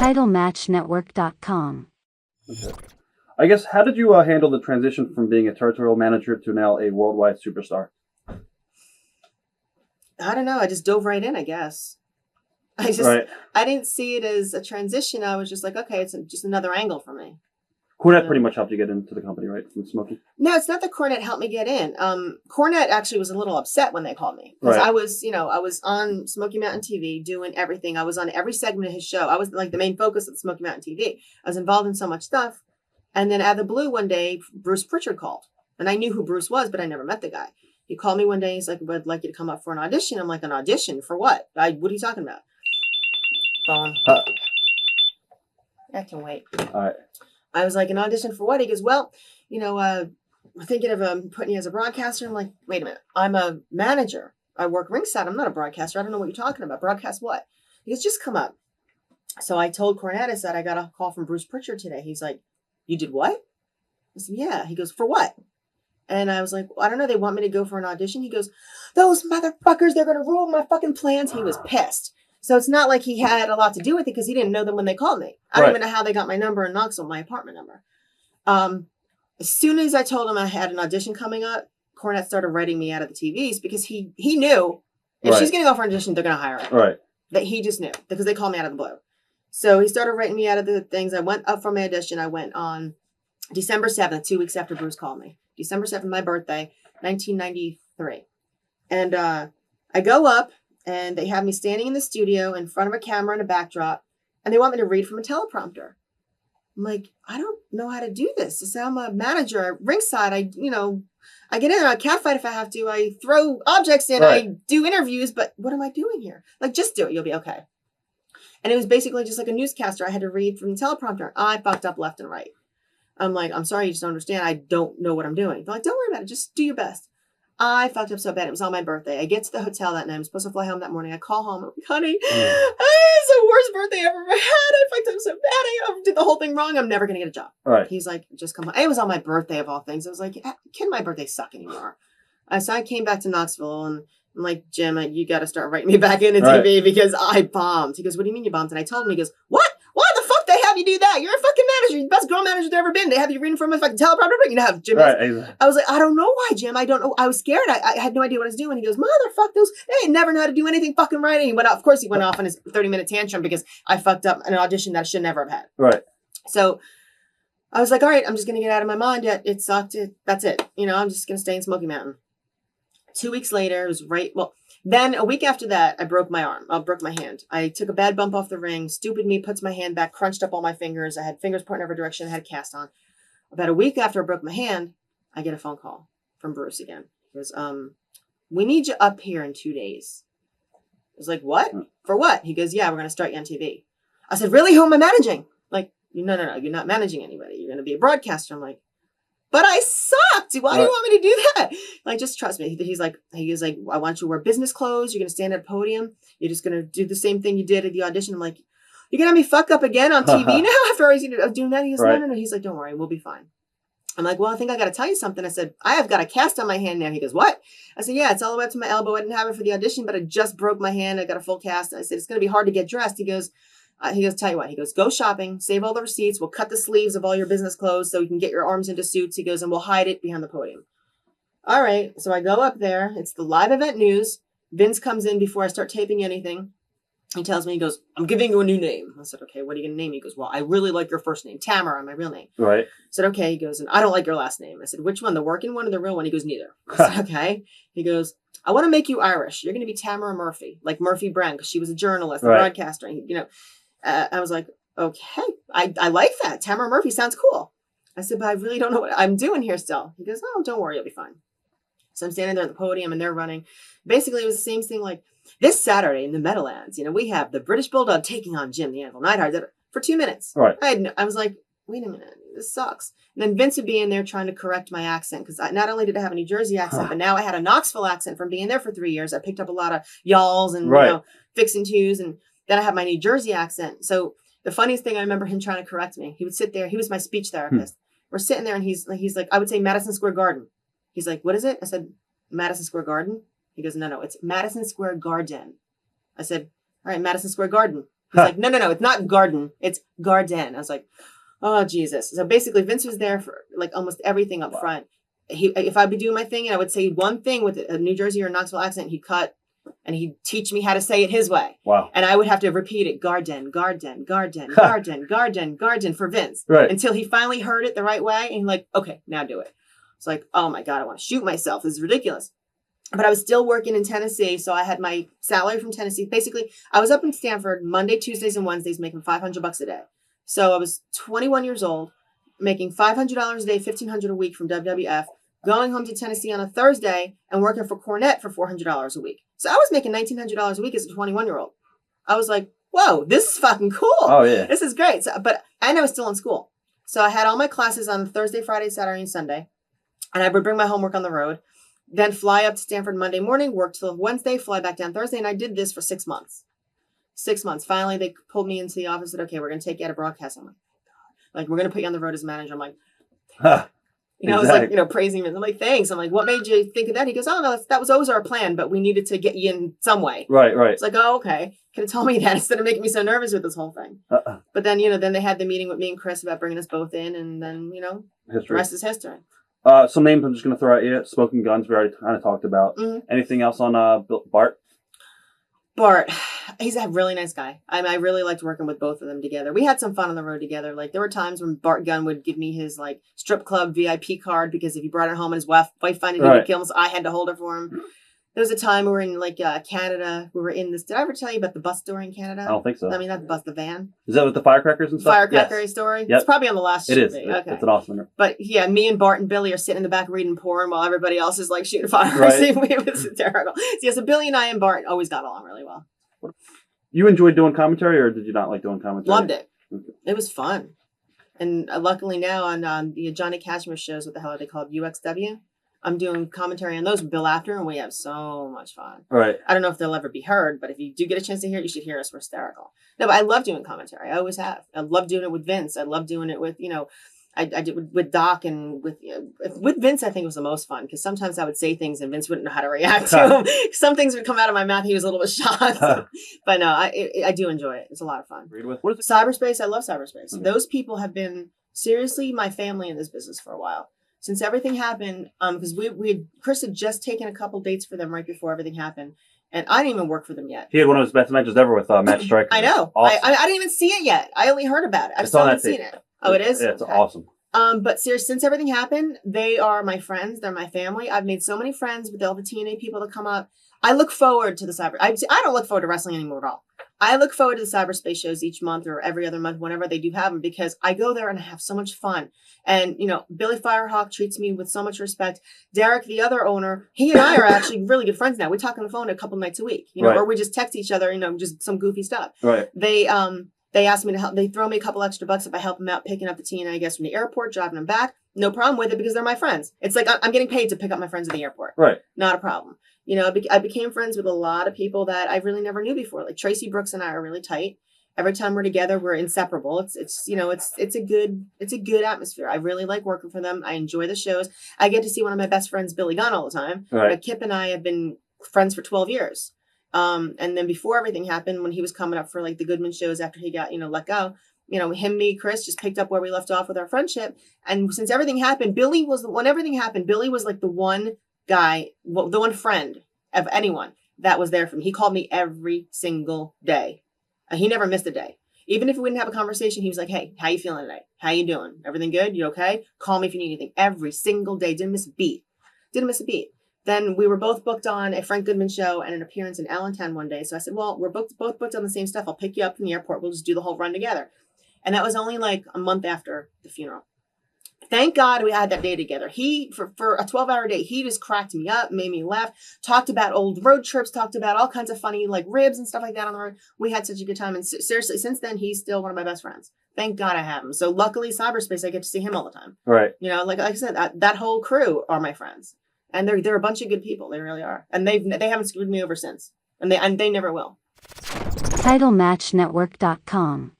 TitleMatchNetwork.com. Okay. I guess, how did you handle the transition from being a territorial manager to now a worldwide superstar? I don't know. I just dove right in, I guess. I didn't see it as a transition. I was just like, okay, it's just another angle for me. Cornette pretty much helped you get into the company, right? From Smokey? No, it's not that Cornette helped me get in. Cornette actually was a little upset when they called me. Because I was on Smoky Mountain TV doing everything. I was on every segment of his show. I was like the main focus of Smoky Mountain TV. I was involved in so much stuff. And then out of the blue one day, Bruce Prichard called. And I knew who Bruce was, but I never met the guy. He called me one day. He's like, I'd like you to come up for an audition. I'm like, an audition for what? What are you talking about? Phone. I can wait. All right. I was like, an audition for what? He goes, well, we're thinking of putting you as a broadcaster. I'm like, wait a minute. I'm a manager. I work ringside. I'm not a broadcaster. I don't know what you're talking about. Broadcast what? He goes, just come up. So I told Cornette, I said, I got a call from Bruce Prichard today. He's like, you did what? I said, yeah. He goes, for what? And I was like, well, I don't know. They want me to go for an audition. He goes, those motherfuckers, they're going to ruin my fucking plans. He was pissed. So it's not like he had a lot to do with it because he didn't know them when they called me. I don't even know how they got my number in Knoxville, my apartment number. As soon as I told him I had an audition coming up, Cornette started writing me out of the TVs because he knew if she's going to go for an audition, they're going to hire her. Right. That he just knew because they called me out of the blue. So he started writing me out of the things. I went up for my audition. I went on December 7th, 2 weeks after Bruce called me. December 7th, my birthday, 1993. And I go up. And they have me standing in the studio in front of a camera and a backdrop. And they want me to read from a teleprompter. I'm like, I don't know how to do this. I said, I'm a manager at ringside. I get in there, I catfight if I have to. I throw objects in. Right. I do interviews. But what am I doing here? Like, just do it. You'll be okay. And it was basically just like a newscaster. I had to read from the teleprompter. I fucked up left and right. I'm like, I'm sorry, you just don't understand. I don't know what I'm doing. They're like, don't worry about it. Just do your best. I fucked up so bad. It was on my birthday. I get to the hotel that night. I'm supposed to fly home that morning. I call home. I'm like, honey, it's the worst birthday I've ever had. I fucked up so bad. I did the whole thing wrong. I'm never going to get a job. Right. He's like, just come on. It was on my birthday of all things. I was like, can my birthday suck anymore? So I came back to Knoxville and I'm like, Jim, you got to start writing me back into TV because I bombed. He goes, what do you mean you bombed? And I told him, he goes, what? Why the fuck they have you do that? You're a fucking manager. You're the best girl manager there ever been. They have you reading from a fucking teleprompter. You know how Jim is. I was like, I don't know why, Jim. I don't know. I was scared. I had no idea what I was doing. He goes, motherfuck those. They never know how to do anything fucking right. And he went off. Of course, he went off on his 30-minute tantrum because I fucked up an audition that I should never have had. Right. So I was like, all right, I'm just going to get out of my mind. It sucked. That's it. I'm just going to stay in Smoky Mountain. 2 weeks later, it was then a week after that, I broke my arm. I broke my hand. I took a bad bump off the ring. Stupid me puts my hand back, crunched up all my fingers. I had fingers pointing every direction. I had a cast on. About a week after I broke my hand, I get a phone call from Bruce again. He goes, we need you up here in 2 days. I was like, what? For what? He goes, yeah, we're going to start you on TV. I said, really? Who am I managing? Like, no, you're not managing anybody. You're going to be a broadcaster. I'm like, but I sucked. Why do you want me to do that? Like, just trust me. He's like, I want you to wear business clothes. You're going to stand at a podium. You're just going to do the same thing you did at the audition. I'm like, you're going to have me fuck up again on TV now after I was doing that? He goes, no. He's like, don't worry. We'll be fine. I'm like, well, I think I got to tell you something. I said, I have got a cast on my hand now. He goes, what? I said, yeah, it's all the way up to my elbow. I didn't have it for the audition, but I just broke my hand. I got a full cast. I said, it's going to be hard to get dressed. He goes, tell you what, he goes, go shopping, save all the receipts. We'll cut the sleeves of all your business clothes so you can get your arms into suits. He goes, and we'll hide it behind the podium. All right. So I go up there. It's the live event news. Vince comes in before I start taping anything. He tells me, he goes, I'm giving you a new name. I said, okay, what are you going to name me? He goes, well, I really like your first name, Tamara, my real name. Right. I said, okay. He goes, and I don't like your last name. I said, which one, the working one or the real one? He goes, neither. I said, okay. He goes, I want to make you Irish. You're going to be Tamara Murphy, like Murphy Brown, because she was a journalist, a broadcaster. And, I was like, okay, I like that. Tamara Murphy sounds cool. I said, but I really don't know what I'm doing here still. He goes, oh, don't worry, you'll be fine. So I'm standing there at the podium and they're running. Basically, it was the same thing like this Saturday in the Meadowlands. We have the British Bulldog taking on Jim the Anvil Neidhart for 2 minutes. Right. I was like, wait a minute, this sucks. And then Vince would be in there trying to correct my accent because not only did I have a New Jersey accent, but now I had a Knoxville accent from being there for 3 years. I picked up a lot of y'alls and fix and twos, and then I have my New Jersey accent. So the funniest thing, I remember him trying to correct me. He would sit there. He was my speech therapist. We're sitting there and he's like, I would say Madison Square Garden. He's like, what is it? I said, Madison Square Garden. He goes, no, it's Madison Square Garden. I said, all right, Madison Square Garden. He's like, no, it's not garden. It's garden. I was like, oh, Jesus. So basically, Vince was there for like almost everything up front. If I'd be doing my thing and I would say one thing with a New Jersey or Knoxville accent, he'd cut and he'd teach me how to say it his way. Wow. And I would have to repeat it, garden, garden, garden, garden, garden, garden for Vince. Right. Until he finally heard it the right way. And he's like, okay, now do it. It's like, oh my God, I want to shoot myself. This is ridiculous. But I was still working in Tennessee. So I had my salary from Tennessee. Basically, I was up in Stanford Monday, Tuesdays, and Wednesdays making $500 a day. So I was 21 years old, making $500 a day, $1,500 a week from WWF, going home to Tennessee on a Thursday and working for Cornette for $400 a week. So I was making $1,900 a week as a 21-year-old. I was like, whoa, this is fucking cool. Oh, yeah. This is great. So, and I was still in school. So I had all my classes on Thursday, Friday, Saturday, and Sunday. And I would bring my homework on the road, then fly up to Stanford Monday morning, work till Wednesday, fly back down Thursday. And I did this for 6 months. 6 months. Finally, they pulled me into the office and said, okay, we're going to take you out of broadcast. I'm like, God. Like, we're going to put you on the road as manager. I'm like, I was like, praising him. I'm like, thanks. I'm like, what made you think of that? He goes, oh, no, that was always our plan, but we needed to get you in some way. Right. It's like, oh, okay. Could have told me that instead of making me so nervous with this whole thing. But then, then they had the meeting with me and Chris about bringing us both in, and then, the rest is history. Some names I'm just going to throw at you. Smoking Guns, we already kind of talked about. Mm-hmm. Anything else on Bart? Bart, he's a really nice guy. I really liked working with both of them together. We had some fun on the road together. Like, there were times when Bart Gunn would give me his like strip club VIP card because if he brought it home and his wife finding he would kill him, so I had to hold it for him. There was a time we were in like Canada. We were in this. Did I ever tell you about the bus story in Canada? I don't think so. I mean, not the bus, the van. Is that with the firecrackers and stuff? Firecracker story. Yep. It's probably on the last. It is. Okay. It's an awesome one. But yeah, me and Bart and Billy are sitting in the back reading porn while everybody else is like shooting fire. Right. It was hysterical. So Billy and I and Bart always got along really well. You enjoyed doing commentary, or did you not like doing commentary? Loved it. Okay. It was fun. And luckily now on the Johnny Cashmere shows, what the hell are they called? UXW. I'm doing commentary on those with Bill After, and we have so much fun. Right. I don't know if they'll ever be heard, but if you do get a chance to hear it, you should hear us. We're hysterical. No, but I love doing commentary. I always have. I love doing it with Vince. I love doing it with, I did with Doc and with Vince. I think it was the most fun because sometimes I would say things and Vince wouldn't know how to react to them. Some things would come out of my mouth. He was a little bit shocked, but no, I do enjoy it. It's a lot of fun. What is Cyberspace? I love Cyberspace. Okay. Those people have been seriously my family in this business for a while. Since everything happened, because Chris had just taken a couple dates for them right before everything happened, and I didn't even work for them yet. He had one of his best matches ever with Matt Striker. I know. Awesome. I didn't even see it yet. I only heard about it. I still haven't seen it. Oh, it is? Yeah, it's awesome. But seriously, since everything happened, they are my friends. They're my family. I've made so many friends with all the TNA people that come up. I look forward to the cyber. I don't look forward to wrestling anymore at all. I look forward to the Cyberspace shows each month or every other month, whenever they do have them, because I go there and I have so much fun. And, Billy Firehawk treats me with so much respect. Derek, the other owner, he and I are actually really good friends now. We talk on the phone a couple nights a week, right. Or we just text each other, just some goofy stuff. Right. They asked me to help. They throw me a couple extra bucks if I help them out picking up the TNA, I guess, from the airport, driving them back. No problem with it because they're my friends. It's like I'm getting paid to pick up my friends at the airport. Right. Not a problem. I became friends with a lot of people that I really never knew before. Like Tracy Brooks and I are really tight. Every time we're together, we're inseparable. It's a good atmosphere. I really like working for them. I enjoy the shows. I get to see one of my best friends, Billy Gunn, all the time. Right. But Kip and I have been friends for 12 years. And then before everything happened, when he was coming up for like the Goodman shows after he got, let go, him, me, Chris just picked up where we left off with our friendship. And since everything happened, when everything happened, Billy was like the one guy, the one friend of anyone that was there for me. He called me every single day. He never missed a day. Even if we didn't have a conversation, he was like, hey, how you feeling today? How you doing? Everything good? You okay? Call me if you need anything. Every single day. Didn't miss a beat. Then we were both booked on a Frank Goodman show and an appearance in Allentown one day. So I said, well, we're both booked on the same stuff. I'll pick you up from the airport. We'll just do the whole run together. And that was only like a month after the funeral. Thank God we had that day together. He, for a 12-hour day, he just cracked me up, made me laugh, talked about old road trips, talked about all kinds of funny like ribs and stuff like that on the road. We had such a good time. And seriously, since then, he's still one of my best friends. Thank God I have him. So luckily, Cyberspace, I get to see him all the time. Right. Like I said, that whole crew are my friends. And they're a bunch of good people. They really are. And they haven't screwed me over since. And they never will. TitleMatchNetwork.com